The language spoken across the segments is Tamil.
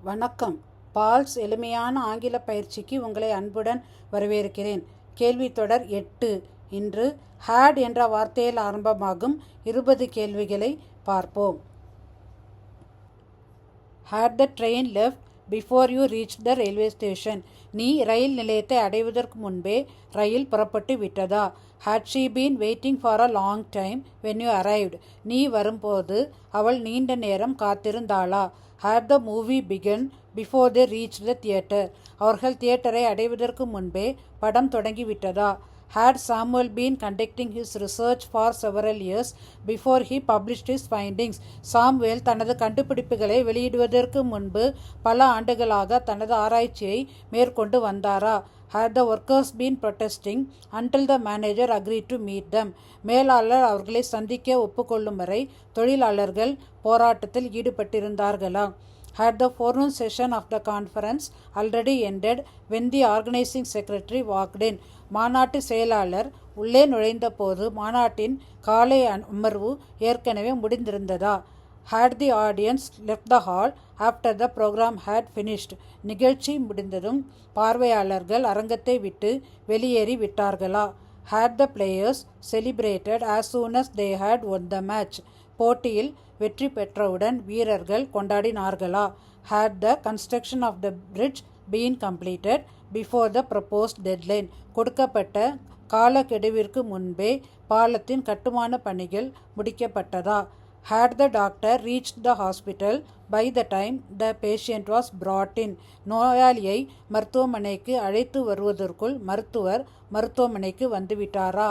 வணக்கம். பால்ஸ் எளிமையான ஆங்கில பயிற்சிக்கு உங்களை அன்புடன் வரவேற்கிறேன். கேள்வித்தொடர் 8. இன்று had என்ற வார்த்தையில் ஆரம்பமாகும் 20 கேள்விகளை பார்ப்போம். Had the train left before you reached the railway station? நீ ரயில் நிலையத்தை அடைவதற்கு முன்பே ரயில் புறப்பட்டு விட்டதா? Had she been waiting for a long time when you arrived? நீ வரும்போது அவள் நீண்ட நேரம் காத்திருந்தாளா? Had the movie begun before they reached the theatre? அவர்கள் தியேட்டரை அடைவதற்கு முன்பே படம் தொடங்கிவிட்டதா? Had Samuel been conducting his research for several years before he published his findings? Samuel தனது கண்டுபிடிப்புகளை வெளியிடுவதற்கு முன்பு பல ஆண்டுகளாக தனது ஆராய்ச்சியை மேற்கொண்டு வந்தாரா? Had the workers been protesting until the manager agreed to meet them? மேலாளர் அவர்களை சந்திக்க ஒப்புக்கொள்ளும் வரை தொழிலாளர்கள் போராட்டத்தில் ஈடுபட்டிருந்தார்களா? Had the forenoon session of the conference already ended when the organizing secretary walked in? மாநாட்டு செயலாளர் உள்ளே நுழைந்த போது மாநாட்டின் காலை அமர்வு ஏற்கனவே முடிந்திருந்ததா? Had the audience left the hall after the program had finished? நிகழ்ச்சி முடிந்ததும் பார்வையாளர்கள் அரங்கத்தை விட்டு வெளியேறி விட்டார்களா? Had the players celebrated as soon as they had won the match? போட்டியில் வெற்றி பெற்றவுடன் வீரர்கள் கொண்டாடினார்களா? Had the construction of the bridge been completed before the proposed deadline? கொடுக்கப்பட்ட காலக்கெடுவிற்கு முன்பே பாலத்தின் கட்டுமான பணிகள் முடிக்கப்பட்டதா? Had the doctor reached the hospital by the time the patient was brought in? நோயாளியை மருத்துவமனைக்கு அழைத்து வருவதற்குள் மருத்துவர் மருத்துவமனைக்கு வந்துவிட்டாரா?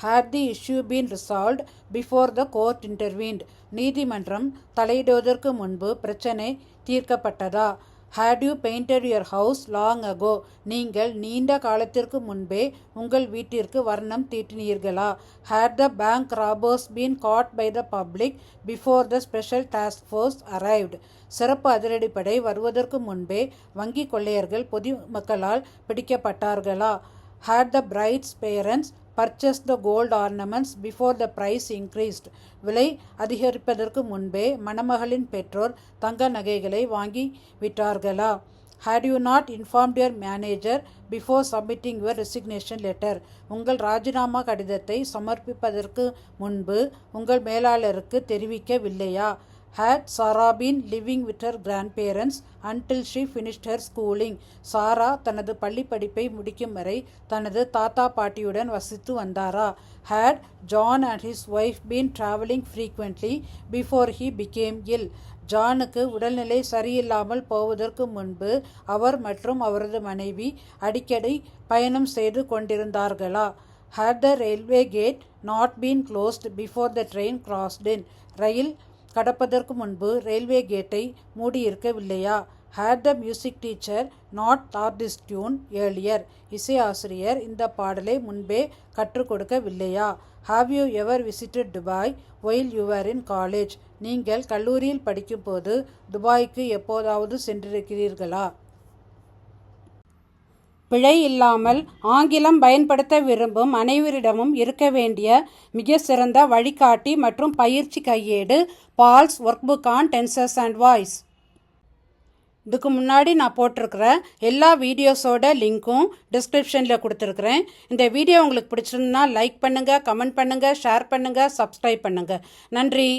Had the issue been resolved before the court intervened? நீதிமன்றம் தலையிடுவதற்கு முன்பு பிரச்சனை தீர்க்கப்பட்டதா? Had you painted your house long ago? நீங்கள் நீண்ட காலத்திற்கு முன்பே உங்கள் வீட்டிற்கு வர்ணம் தீட்டினீர்களா? Had the bank robbers been caught by the public before the special task force arrived? சிறப்பு அதிரடிப்படை வருவதற்கு முன்பே வங்கி கொள்ளையர்கள் பொதுமக்களால் பிடிக்கப்பட்டார்களா? Had the bride's parents purchased the gold ornaments before the price increased? விலை அதிகரிப்பதற்கு முன்பே மணமகளின் பெற்றோர் தங்க நகைகளை வாங்கி விட்டார்களா? Had you not informed your manager before submitting your resignation letter? உங்கள் ராஜினாமா கடிதத்தை சமர்ப்பிப்பதற்கு முன்பு உங்கள் மேலாளருக்கு தெரிவிக்கவில்லையா? Had Sarah been living with her grandparents until she finished her schooling? சாரா தனது பள்ளி படிப்பை முடிக்கும் வரை தனது தாத்தா பாட்டியுடன் வசித்து வந்தாரா? Had John and his wife been traveling frequently before he became ill? ஜானுக்கு உடல்நிலை சரியில்லாமல் போவதற்கு முன்பு அவர் மற்றும் அவரது மனைவி அடிக்கடி பயணம் செய்து கொண்டிருந்தார்களா? Had the railway gate not been closed before the train crossed in? ரயில் கடப்பதற்கு முன்பு ரயில்வே கேட்டை மூடியிருக்கவில்லையா? Had the music teacher not taught this tune earlier? இசை ஆசிரியர் இந்த பாடலை முன்பே கற்றுக் கொடுக்கவில்லையா? Have you ever visited Dubai while you were in college? நீங்கள் கல்லூரியில் படிக்கும்போது துபாய்க்கு எப்போதாவது சென்றிருக்கிறீர்களா? பிழை இல்லாமல் ஆங்கிலம் பயன்படுத்த விரும்பும் அனைவரிடமும் இருக்க வேண்டிய மிக சிறந்த வழிகாட்டி மற்றும் பயிற்சி கையேடு Paul's workbook on tenses and voice. இதுக்கு முன்னாடி நான் போட்டிருக்கிற எல்லா வீடியோஸோட லிங்க்கும் டிஸ்கிரிப்ஷனில் கொடுத்துருக்குறேன். இந்த வீடியோ உங்களுக்கு பிடிச்சிருந்தா லைக் பண்ணுங்கள், கமெண்ட் பண்ணுங்கள், ஷேர் பண்ணுங்கள், சப்ஸ்கிரைப் பண்ணுங்கள். நன்றி.